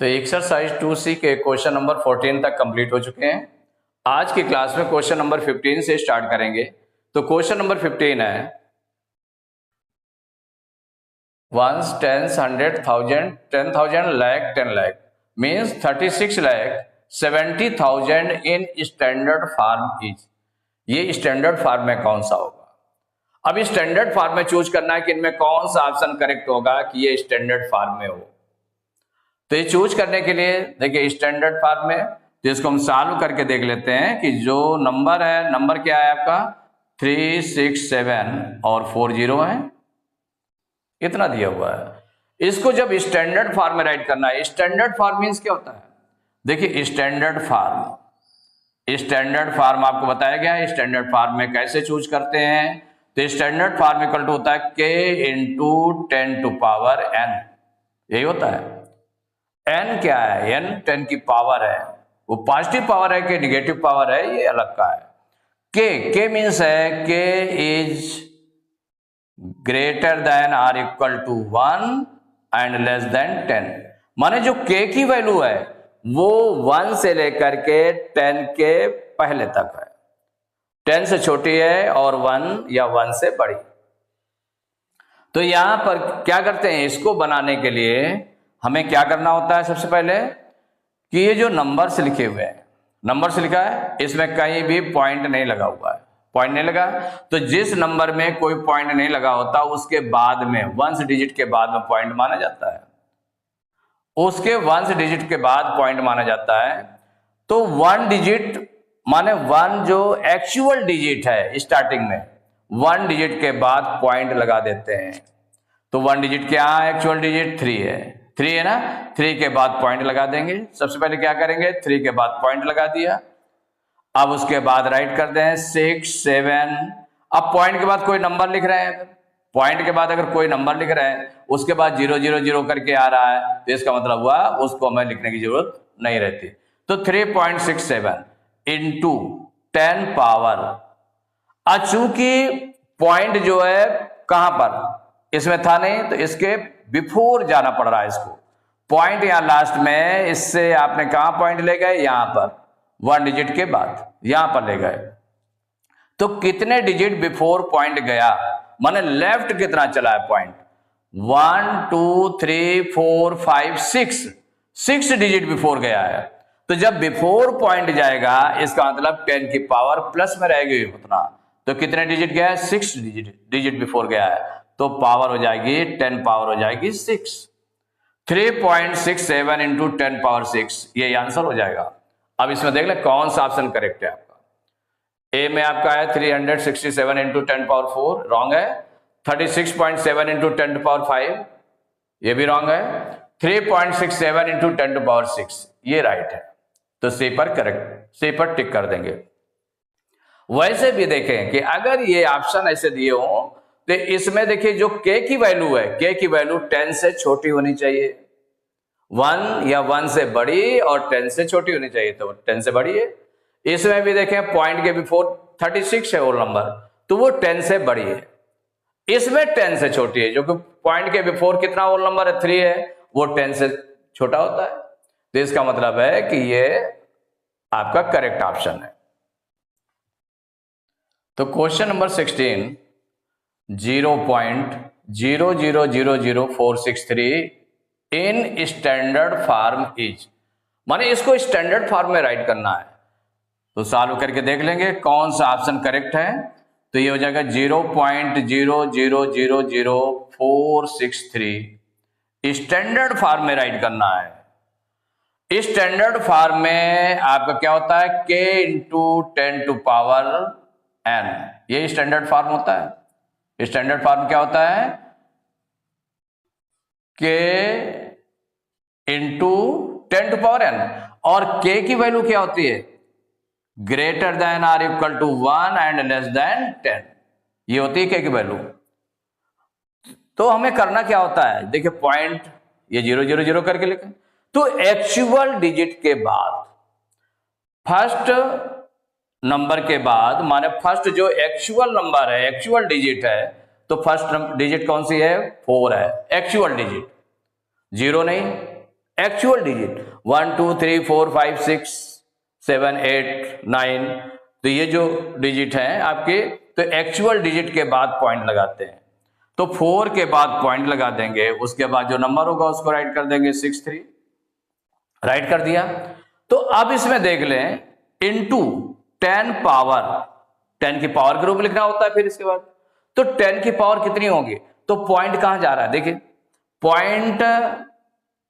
तो exercise 2C के question number 14 तक कंप्लीट हो चुके हैं। आज की क्लास में क्वेश्चन नंबर 15 से स्टार्ट करेंगे। तो क्वेश्चन नंबर 15 है ones, tens, 100, 1000, 10,000, lakh, 10 lakh means 36,70,000 in standard form is. ये स्टैंडर्ड फॉर्म में कौन सा होगा? अब स्टैंडर्ड फॉर्म में चूज करना है कि इनमें कौन सा ऑप्शन करेक्ट होगा कि ये स्टैंडर्ड फॉर्म में हो। तो ये चूज करने के लिए देखिए स्टैंडर्ड फॉर्म में, तो इसको हम सॉल्व करके देख लेते हैं कि जो नंबर है, नंबर क्या है आपका 3, 6, 7 और 4 0 है, इतना दिया हुआ है। इसको जब स्टैंडर्ड फॉर्म में राइट करना है, स्टैंडर्ड फॉर्म मीन्स क्या होता है? देखिए स्टैंडर्ड फॉर्म आपको बताया गया है। स्टैंडर्ड फॉर्म में कैसे चूज करते हैं? तो स्टैंडर्ड फॉर्म इक्वल टू होता है k into 10 to power n, यही होता है। n क्या है? n 10 की पावर है। वो पॉजिटिव पावर है कि निगेटिव पावर है, ये अलग का है। k मीन्स है k is greater than or equal to 1 and less than 10। माने जो k की वैल्यू है वो 1 से लेकर के 10 के पहले तक है, 10 से छोटी है और 1 या 1 से बड़ी। तो यहां पर क्या करते हैं, इसको बनाने के लिए हमें क्या करना होता है? सबसे पहले कि ये जो नंबर्स लिखे हुए हैं, नंबर्स लिखा है, इसमें कहीं भी पॉइंट नहीं लगा हुआ है, पॉइंट नहीं लगा। तो जिस नंबर में कोई पॉइंट नहीं लगा होता उसके बाद में 1 डिजिट के बाद में पॉइंट माना जाता है, उसके 1 डिजिट के बाद पॉइंट माना जाता है। तो 1 डिजिट माने 1 जो एक्चुअल डिजिट है, स्टार्टिंग में 1 डिजिट के बाद पॉइंट लगा देते हैं। तो 1 डिजिट क्या है? एक्चुअल डिजिट 3 है, 3 है ना, 3 के बाद पॉइंट लगा देंगे। सबसे पहले क्या करेंगे? 3 के बाद पॉइंट लगा दिया। अब उसके बाद राइट कर दें 6, 7। अब पॉइंट के बाद कोई नंबर लिख रहे हैं, पॉइंट के बाद अगर कोई नंबर लिख रहे हैं उसके बाद 0 0 0 करके आ रहा है, तो इसका मतलब हुआ उसको हमें लिखने की जरूरत नहीं रहती। तो 3.67 इंटू 10 पावर। चूंकि पॉइंट जो है कहां पर इसमें था नहीं, तो इसके बिफोर जाना पड़ रहा है इसको। पॉइंट यहां लास्ट में, इससे आपने कहां पॉइंट ले गए? यहां पर 1 डिजिट के बाद यहां पर ले गए। तो कितने डिजिट बिफोर पॉइंट गया, माने लेफ्ट कितना चला है पॉइंट? 1 2 3 4 5 6 डिजिट बिफोर गया है। तो जब बिफोर पॉइंट जाएगा इसका मतलब 10 की पावर प्लस में रहेगी उतना। तो कितने डिजिट गया है? 6 डिजिट बिफोर गया है, तो पावर हो जाएगी 10 पावर हो जाएगी 6। 3.67 इंटू 10 पावर 6, ये आंसर हो जाएगा। अब इसमें देख ले कौन सा ऑप्शन करेक्ट है आपका। ए में आपका है 367 इंटू 10 पावर 4, रॉन्ग है। 36.7 इंटू 10 पावर 5, ये भी रॉन्ग है। 3.67 इंटू 10 पावर 6, ये राइट है। तो सी पर करेक्ट, सी पर टिक कर देंगे। वैसे भी देखें कि अगर ये ऑप्शन ऐसे दिए हो तो इसमें देखिए जो k की वैल्यू है, k की वैल्यू 10 से छोटी होनी चाहिए, 1 या 1 से बड़ी, और 10 से छोटी होनी चाहिए, तो 10 से बड़ी है। इसमें भी देखें पॉइंट के बिफोर 36 है होल नंबर, तो वो 10 से बड़ी है। इसमें 10 से छोटी है, जो कि पॉइंट के बिफोर कितना होल नंबर है? 3 है, वो 10 से छोटा होता है। तो इसका मतलब है कि ये आपका करेक्ट ऑप्शन है। तो question number 16, 0.0000463 in standard form is, माने इसको स्टैंडर्ड फॉर्म में राइट करना है। तो सॉल्व करके देख लेंगे कौन सा ऑप्शन करेक्ट है। तो ये हो जाएगा 0.0000463 स्टैंडर्ड फॉर्म में राइट करना है। स्टैंडर्ड फॉर्म में आपका क्या होता है? k into 10 to power n, ये स्टैंडर्ड फॉर्म होता है। स्टैंडर्ड फॉर्म क्या होता है? k into 10 to power n, और k की वैल्यू क्या होती है? Greater than or equal to 1 and less than 10, ये होती है k की वैल्यू। तो हमें करना क्या होता है? देखिए पॉइंट ये 0 0 0 करके लिखें। तो एक्चुअल डिजिट के बाद, फर्स्ट नंबर के बाद, माने फर्स्ट जो एक्चुअल नंबर है, एक्चुअल डिजिट है, तो फर्स्ट डिजिट कौन सी है? 4 है, एक्चुअल डिजिट, 0 नहीं, एक्चुअल डिजिट 1 2 3 4 5 6 7 8 9, तो ये जो डिजिट हैं आपके, तो एक्चुअल डिजिट के बाद पॉइंट लगाते हैं। तो 4 के बाद पॉइंट लगा देंगे, उसके बाद जो नंबर होगा उसको राइट कर देंगे 6 3, राइट कर दिया। तो अब इसमें देख लें इनटू 10 पावर, 10 की पावर के रूप में लिखना होता है फिर इसके बाद। तो 10 की पावर कितनी होगी, तो पॉइंट कहां जा रहा है, देखिए पॉइंट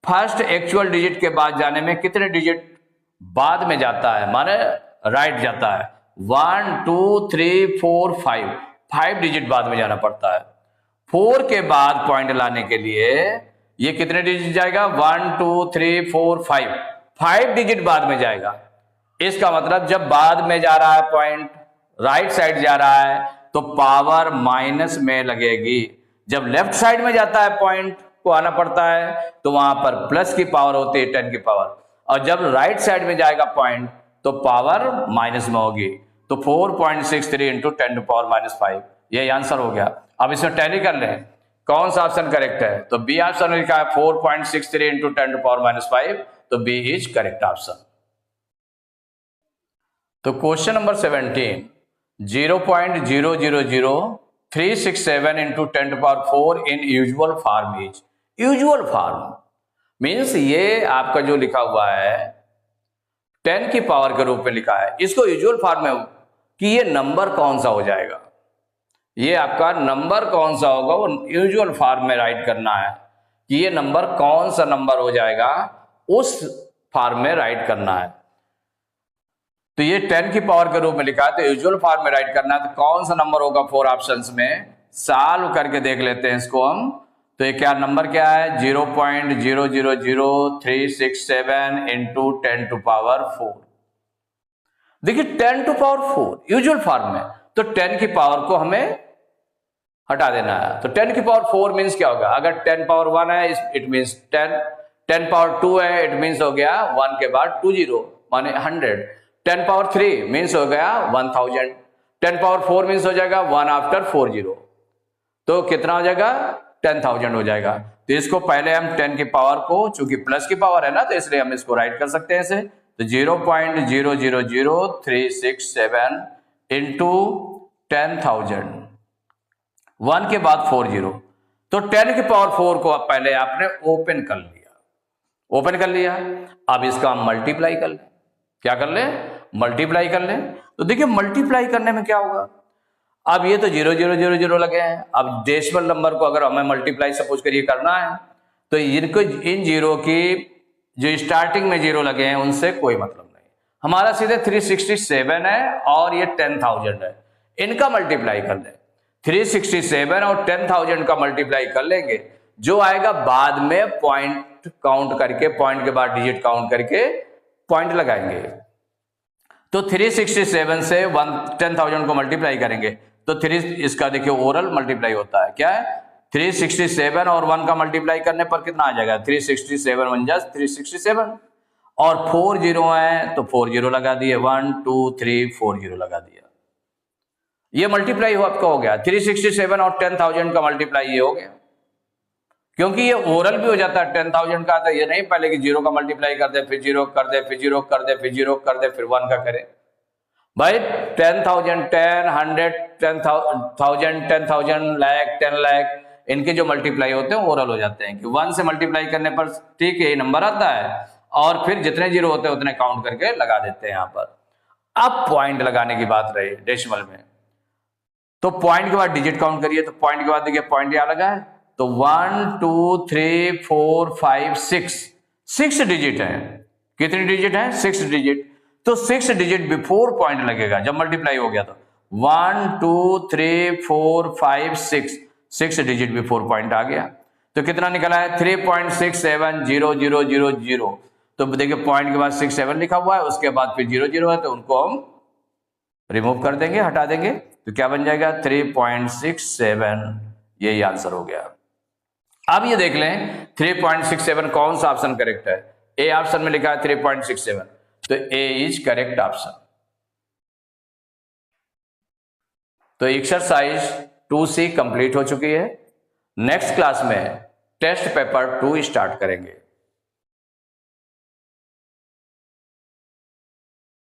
फर्स्ट एक्चुअल डिजिट के बाद जाने में कितने डिजिट बाद में जाता है, माने राइट जाता है 1 2 3 4 5 डिजिट बाद में जाना पड़ता है। 4 के बाद पॉइंट लाने के लिए ये कितने डिजिट जाएगा, 1 2 3 4 5 डिजिट बाद में जाएगा। इसका मतलब जब बाद में जा रहा है पॉइंट, राइट साइड जा रहा है, तो पावर माइनस में लगेगी। जब लेफ्ट साइड में जाता है पॉइंट को आना पड़ता है, तो वहां पर प्लस की पावर होती है 10 की पावर, और जब राइट साइड में जाएगा पॉइंट तो पावर माइनस में होगी। तो 4.63 इंटू 10 टू पावर -5, यही आंसर हो गया। अब इसमें टैली कर लें कौन सा ऑप्शन करेक्ट है, तो बी ऑप्शन लिखा है 4.63 इंटू 10 टू पावर -5, तो बी इज करेक्ट ऑप्शन। तो question number 17, 0.000367 into 10 to power 4 in usual form is. Usual form means ये आपका जो लिखा हुआ है 10 की पावर के रूप में लिखा है, इसको यूजुअल फॉर्म में कि ये नंबर कौन सा हो जाएगा, ये आपका नंबर कौन सा होगा वो यूजुअल फॉर्म में राइट करना है कि ये नंबर कौन सा नंबर हो जाएगा, उस फॉर्म में राइट करना है। तो ये 10 की पावर के रूप में लिखा है, तो यूजुअल फॉर्म में राइट करना है, तो कौन सा नंबर होगा 4 ऑप्शंस में, सॉल्व करके देख लेते हैं इसको हम। तो ये क्या नंबर क्या है, 0.000367 इंटू 10 टू पावर 4। देखिए 10 टू पावर 4 यूजुअल फॉर्म में, तो 10 की पावर को हमें हटा देना है। तो 10 की पावर 4 मीन्स क्या होगा, अगर 10 पावर 1 है इट मीन्स 10 पावर 2 है इट मीन्स हो गया 1 के बाद 2 0 माने 100, 10 पावर 3 मीन्स हो गया 1000, 10 पावर 4 मीन्स हो जाएगा 1 आफ्टर 4 0, तो कितना हो जाएगा 10,000 हो जाएगा। तो इसको पहले हम 10 की पावर को, चूंकि प्लस की पावर है ना, तो इसलिए हम इसको राइट कर सकते हैं ऐसे, तो 0.000367 इंटू 10,000, 1 के बाद 4 0, तो 10 की पावर 4 को पहले आपने ओपन कर लिया, ओपन कर लिया। अब इसका हम मल्टीप्लाई कर लें, क्या कर लें, मल्टीप्लाई कर लें। तो देखिए मल्टीप्लाई करने में क्या होगा, अब ये तो 0 0 0 0 लगे हैं, अब डेसिमल नंबर को अगर हमें मल्टीप्लाई सपोज करिए करना है, तो इनको इन जीरो की जो स्टार्टिंग में 0 लगे हैं उनसे कोई मतलब नहीं, हमारा सीधे 367 है और ये 10,000 है, इनका मल्टीप्लाई कर लें। 367 और 10,000 का मल्टीप्लाई कर लेंगे, जो आएगा बाद में पॉइंट काउंट करके, पॉइंट के बाद डिजिट काउंट करके पॉइंट लगाएंगे। तो 367 से 10,000 को मल्टीप्लाई करेंगे, तो 3 इसका देखिए ओरल मल्टीप्लाई होता है, क्या है 367 और 1 का मल्टीप्लाई करने पर कितना आ जाएगा, 367 1 जा 367, और 4 0 है तो 4 0 लगा दिए, 1 2 3 4 0 लगा दिया, ये मल्टीप्लाई हो आपका हो गया। 367 और 10,000 का मल्टीप्लाई ये हो गया, क्योंकि ये ओरल भी हो जाता है 10,000 का, तो ये नहीं पहले कि 0 का मल्टीप्लाई कर दे फिर 0 कर दे फिर 0 कर दे फिर 0 कर दे फिर 1 का करे। भाई 10,000 10 100 10,000 10,000 लाख 10 लाख इनके जो मल्टीप्लाई होते हैं ओरल हो जाते हैं, कि 1 से मल्टीप्लाई करने पर ठीक है नंबर आता है, और फिर जितने 0 होते हैं उतने काउंट करके लगा देते हैं यहाँ पर। अब पॉइंट लगाने की बात रही डेसिमल में, तो पॉइंट के बाद डिजिट काउंट करिए, तो पॉइंट के बाद देखिए पॉइंट यहाँ लगा है, तो 1 2 3 4 5 6 डिजिट है, कितनी डिजिट है 6 डिजिट, तो 6 डिजिट बिफोर पॉइंट लगेगा जब मल्टीप्लाई हो गया, तो 1 2 3 4 5 6 डिजिट बिफोर पॉइंट आ गया, तो कितना निकला है 3.670000, तो देखिए पॉइंट के बाद 6 7 लिखा हुआ है, उसके बाद फिर 0 0 है, तो उनको हम रिमूव कर देंगे, हटा देंगे, तो क्या बन जाएगा 3.67, यही आंसर हो गया। अब ये देख लें 3.67 कौन सा ऑप्शन करेक्ट है, ए ऑप्शन में लिखा है 3.67, तो ए इज करेक्ट ऑप्शन। तो एक्सरसाइज 2C कंप्लीट हो चुकी है, नेक्स्ट क्लास में टेस्ट पेपर 2 स्टार्ट करेंगे।